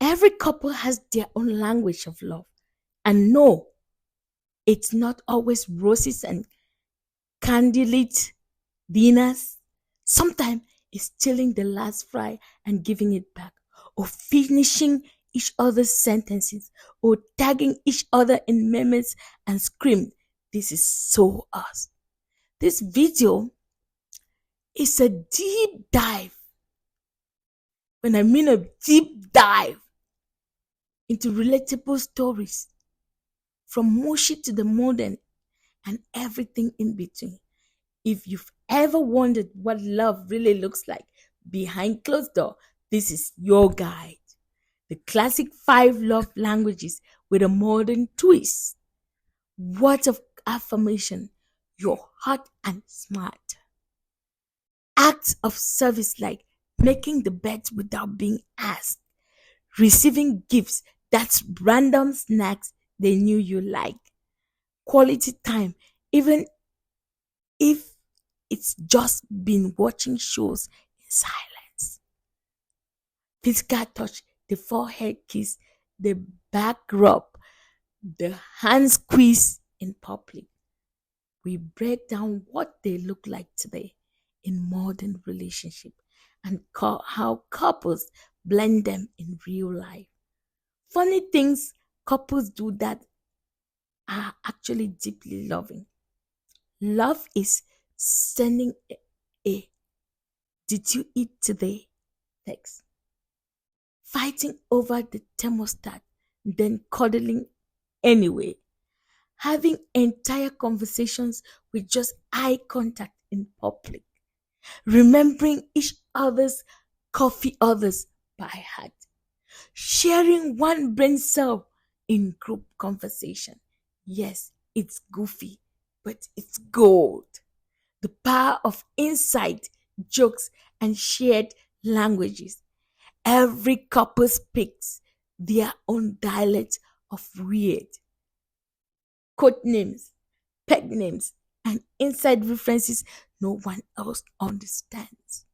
Every couple has their own language of love. And no, it's not always roses and candlelit dinners. Sometimes it's stealing the last fry and giving it back, or finishing each other's sentences, or tagging each other in memes and scream, "This is so us." This video is a deep dive. When I mean a deep dive into relatable stories from mushy to the modern and everything in between. If you've ever wondered what love really looks like behind closed door, this is your guide. The classic five love languages with a modern twist. Words of affirmation, you're hot and smart. Acts of service like making the bed without being asked. Receiving gifts, that's random snacks they knew you like. Quality time, even if it's just been watching shows in silence. Physical touch, the forehead kiss, the back rub, the hand squeeze in public. We break down what they look like today in modern relationship and how couples blend them in real life. Funny things couples do that are actually deeply loving. Love is sending a "Did you eat today?" text, fighting over the thermostat, then cuddling anyway, having entire conversations with just eye contact in public, remembering each other's coffee orders by heart, sharing one brain cell in group conversation. Yes, it's goofy, but it's gold. The power of insight, jokes, and shared languages. Every couple speaks their own dialect of weird. Code names, pet names, and inside references no one else understands.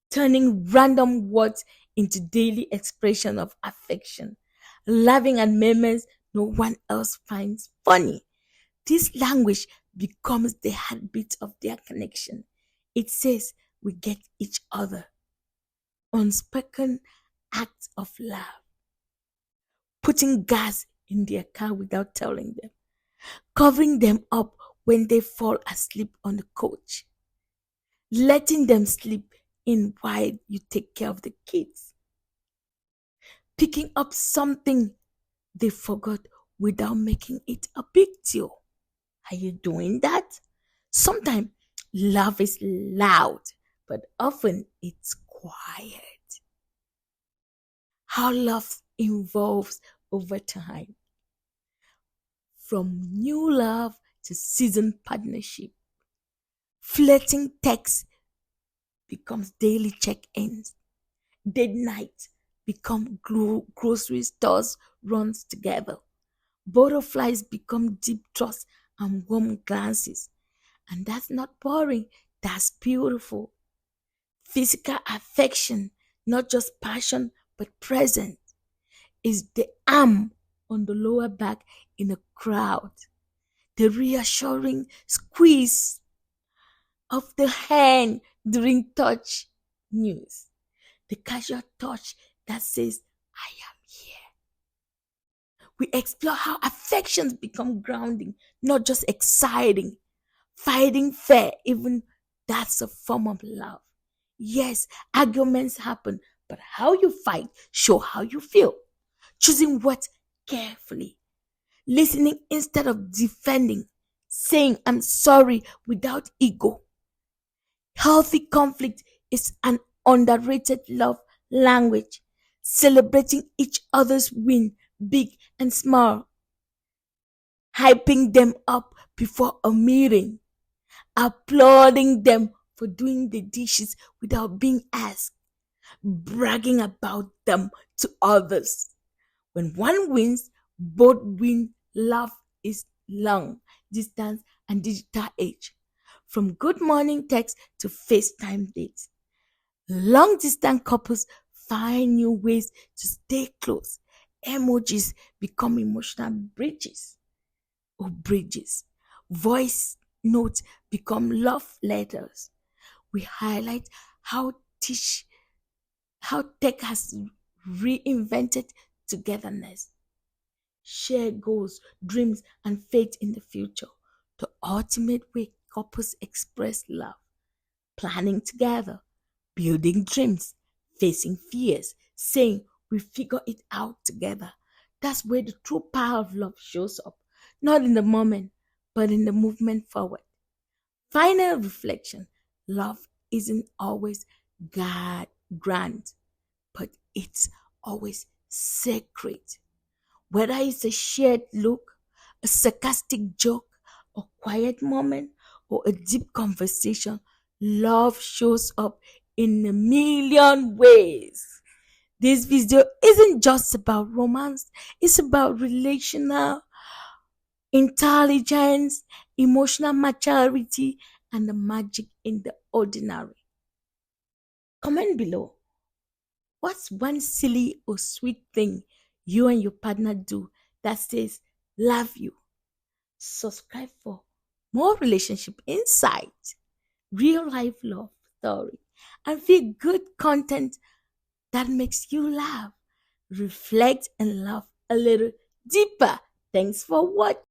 Turning random words into daily expression of affection. Laughing at memes no one else finds funny. This language becomes the heartbeat of their connection. It says we get each other. Unspoken acts of love. Putting gas in their car without telling them. Covering them up when they fall asleep on the couch. Letting them sleep in while you take care of the kids. Picking up something they forgot without making it a big deal. Are you doing that? Sometimes love is loud, but often it's quiet. How love evolves over time, from new love to seasoned partnership. Flirting texts becomes daily check-ins. Date night become grocery stores runs together. Butterflies become deep trust and warm glances. And that's not boring, that's beautiful. Physical affection, not just passion, but presence, is the arm on the lower back in a crowd, the reassuring squeeze of the hand during touch news, the casual touch that says, "I am here." We explore how affections become grounding, not just exciting. Fighting fair, even that's a form of love. Yes, arguments happen, but how you fight show how you feel. Choosing words carefully, listening instead of defending, saying "I'm sorry" without ego. Healthy conflict is an underrated love language, celebrating each other's win, big and small, hyping them up before a meeting, applauding them for doing the dishes without being asked, bragging about them to others. When one wins, both win. Love is long, distance, and digital age. From good morning text to FaceTime dates. Long distance couples find new ways to stay close. Emojis become emotional bridges. Voice notes become love letters. We highlight how teach how tech has reinvented togetherness, share goals, dreams, and faith in the future. The ultimate way couples express love, planning together, building dreams, facing fears, saying we figure it out together. That's where the true power of love shows up, not in the moment, but in the movement forward. Final reflection: love isn't always God grand, but it's always sacred. Whether it's a shared look, a sarcastic joke, a quiet moment, or a deep conversation, love shows up in a million ways. This video isn't just about romance, it's about relational intelligence, emotional maturity, and the magic in the ordinary. Comment below: what's one silly or sweet thing you and your partner do that says, love you? Subscribe for more relationship insight, real life love story, and feel good content that makes you laugh, reflect, and laugh a little deeper. Thanks for watching.